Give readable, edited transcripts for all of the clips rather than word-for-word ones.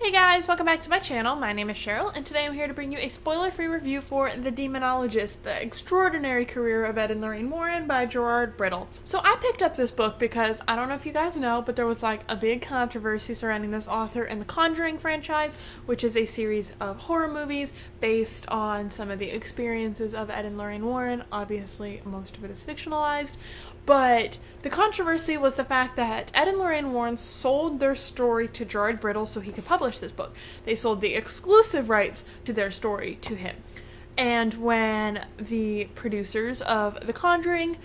Hey guys, welcome back to my channel. My name is Cheryl, and today I'm here to bring you a spoiler-free review for The Demonologist, The Extraordinary Career of Ed and Lorraine Warren by Gerard Brittle. So I picked up this book because, I don't know if you guys know, but there was like a big controversy surrounding this author and the Conjuring franchise, which is a series of horror movies based on some of the experiences of Ed and Lorraine Warren. Obviously, most of it is fictionalized. But the controversy was the fact that Ed and Lorraine Warren sold their story to Gerard Brittle so he could publish this book. They sold the exclusive rights to their story to him. And when the producers of The Conjuring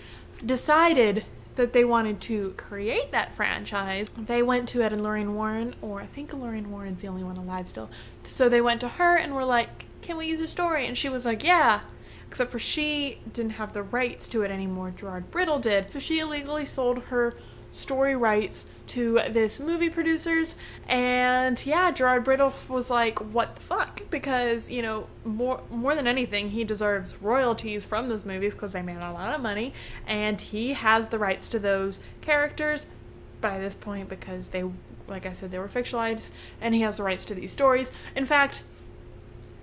decided that they wanted to create that franchise, they went to Ed and Lorraine Warren, or I think Lorraine Warren's the only one alive still. So they went to her and were like, "Can we use your story?" And she was like, "Yeah." Except for she didn't have the rights to it anymore. Gerard Brittle did. So she illegally sold her story rights to this movie producers. And yeah, Gerard Brittle was like, what the fuck? Because, you know, more than anything, he deserves royalties from those movies because they made a lot of money. And he has the rights to those characters by this point because they, like I said, they were fictionalized. And he has the rights to these stories. In fact,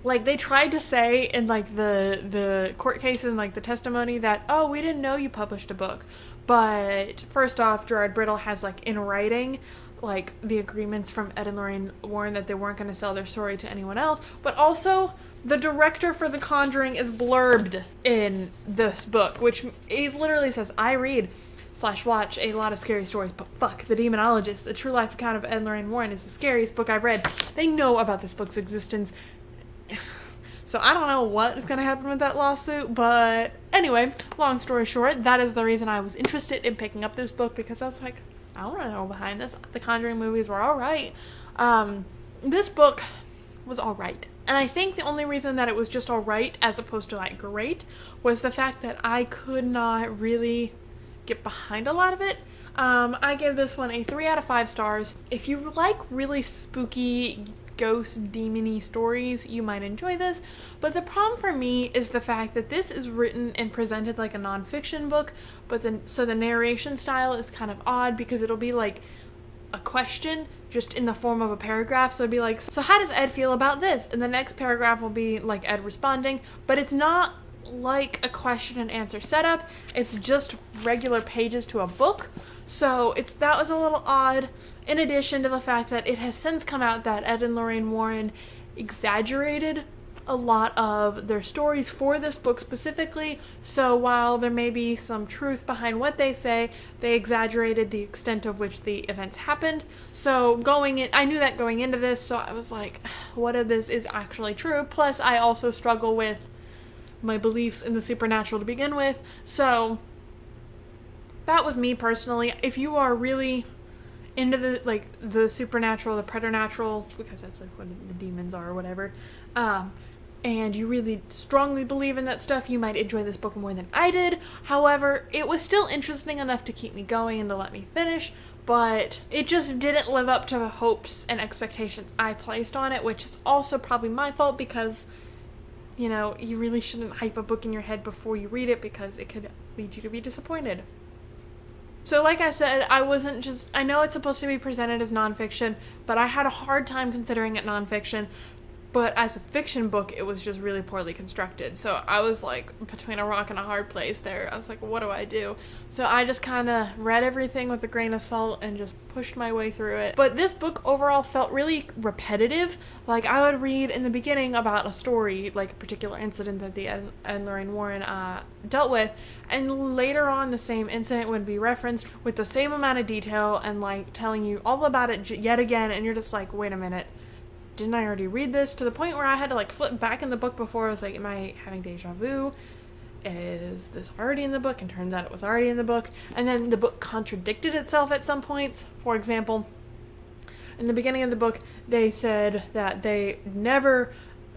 like, they tried to say in, like, the court cases and, like, the testimony that, oh, we didn't know you published a book. But, first off, Gerard Brittle has, like, in writing, like, the agreements from Ed and Lorraine Warren that they weren't going to sell their story to anyone else. But also, the director for The Conjuring is blurbed in this book, which it literally says, I read/watch a lot of scary stories, but fuck, The Demonologist, the true life account of Ed and Lorraine Warren is the scariest book I've read. They know about this book's existence. So I don't know what is going to happen with that lawsuit, but anyway, long story short, that is the reason I was interested in picking up this book, because I was like, I want to know behind this. The Conjuring movies were alright. This book was alright. And I think the only reason that it was just alright, as opposed to like great, was the fact that I could not really get behind a lot of it. I gave this one a 3 out of 5 stars. If you like really spooky ghost demon-y stories, you might enjoy this, but the problem for me is the fact that this is written and presented like a nonfiction book, but then so the narration style is kind of odd because it'll be like a question just in the form of a paragraph. So it'd be like, so how does Ed feel about this? And the next paragraph will be like Ed responding, but it's not like a question and answer setup. It's just regular pages to a book. So that was a little odd, in addition to the fact that it has since come out that Ed and Lorraine Warren exaggerated a lot of their stories for this book specifically. So while there may be some truth behind what they say, they exaggerated the extent of which the events happened. So I knew that going into this, so I was like, what if this is actually true? Plus, I also struggle with my beliefs in the supernatural to begin with. So that was me personally. If you are really into the supernatural, the preternatural, because that's like what the demons are or whatever, and you really strongly believe in that stuff, you might enjoy this book more than I did. However, it was still interesting enough to keep me going and to let me finish, but it just didn't live up to the hopes and expectations I placed on it, which is also probably my fault because, you know, you really shouldn't hype a book in your head before you read it because it could lead you to be disappointed. So like I said, I know it's supposed to be presented as nonfiction, but I had a hard time considering it nonfiction. But as a fiction book, it was just really poorly constructed. So I was like between a rock and a hard place there. I was like, what do I do? So I just kind of read everything with a grain of salt and just pushed my way through it. But this book overall felt really repetitive. Like, I would read in the beginning about a story, like a particular incident that the Ed and Lorraine Warren dealt with, and later on the same incident would be referenced with the same amount of detail and like telling you all about it yet again, and you're just like, wait a minute. Didn't I already read this? To the point where I had to like flip back in the book before. I was like, am I having deja vu? Is this already in the book? And turns out it was already in the book. And then the book contradicted itself at some points. For example, in the beginning of the book, they said that they never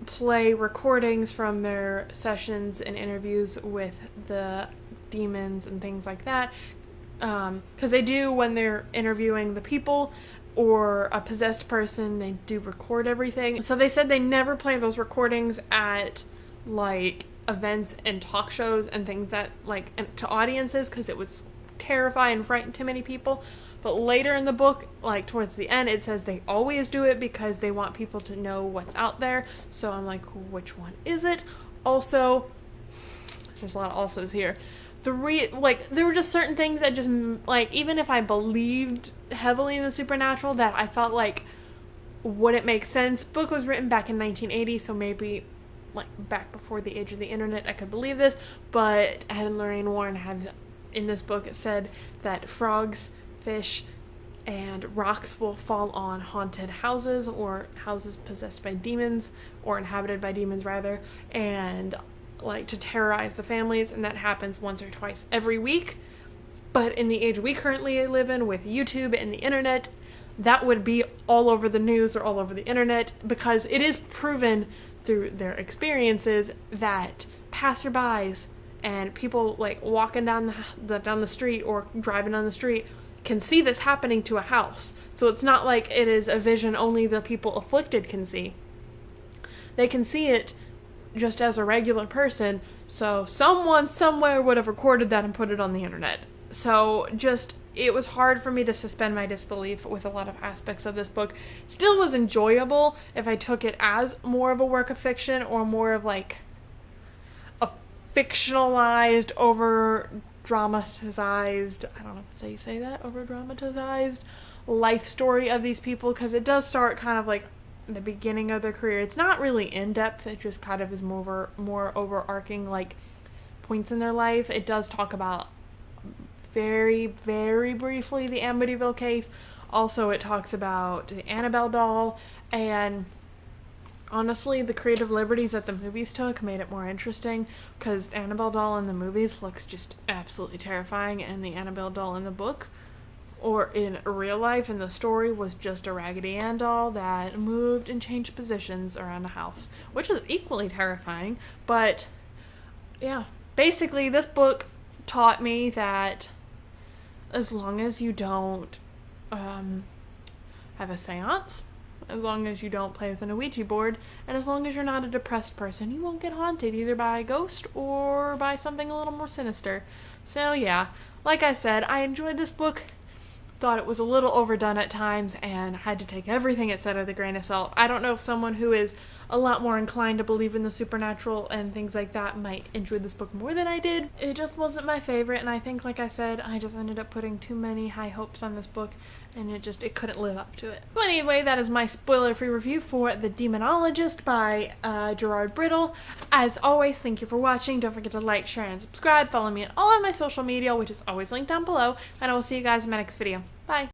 play recordings from their sessions and interviews with the demons and things like that. Because they do when they're interviewing the people or a possessed person, they do record everything. So they said they never play those recordings at like events and talk shows and things that like to audiences because it would terrify and frighten too many people. but later in the book, like towards the end, it says they always do it because they want people to know what's out there. So I'm like, which one is it? Also, there's a lot of alsos here. There were just certain things that just, like, even if I believed heavily in the supernatural, that I felt like wouldn't make sense. Book was written back in 1980, so maybe, like, back before the age of the internet, I could believe this, but Ed and Lorraine Warren have, in this book, it said that frogs, fish, and rocks will fall on haunted houses, or houses possessed by demons, or inhabited by demons, rather, and like to terrorize the families, and that happens once or twice every week. But in the age we currently live in, with YouTube and the internet, that would be all over the news or all over the internet, because it is proven through their experiences that passerbys and people like walking down the street or driving down the street can see this happening to a house. So it's not like it is a vision only the people afflicted can see. They can see it just as a regular person, so someone somewhere would have recorded that and put it on the internet. So it was hard for me to suspend my disbelief with a lot of aspects of this book. Still was enjoyable if I took it as more of a work of fiction, or more of like a fictionalized, over dramatized, I don't know if you say that, over dramatized life story of these people, because it does start kind of like the beginning of their career. It's not really in depth, it just kind of is more overarching, like, points in their life. It does talk about very, very briefly the Amityville case. Also, it talks about the Annabelle doll, and honestly, the creative liberties that the movies took made it more interesting, because the Annabelle doll in the movies looks just absolutely terrifying, and the Annabelle doll in the book, or in real life in the story, was just a Raggedy Ann doll that moved and changed positions around the house, which was equally terrifying. But yeah, basically this book taught me that as long as you don't have a seance, as long as you don't play with an Ouija board, and as long as you're not a depressed person, you won't get haunted either by a ghost or by something a little more sinister. So yeah, like I said, I enjoyed this book. Thought it was a little overdone at times, and had to take everything it said with a grain of salt. I don't know if someone who is a lot more inclined to believe in the supernatural and things like that might enjoy this book more than I did. It just wasn't my favorite, and I think, like I said, I just ended up putting too many high hopes on this book, and it couldn't live up to it. But anyway, that is my spoiler-free review for The Demonologist by Gerard Brittle. As always, thank you for watching. Don't forget to like, share, and subscribe. Follow me on all of my social media, which is always linked down below, and I will see you guys in my next video. Bye!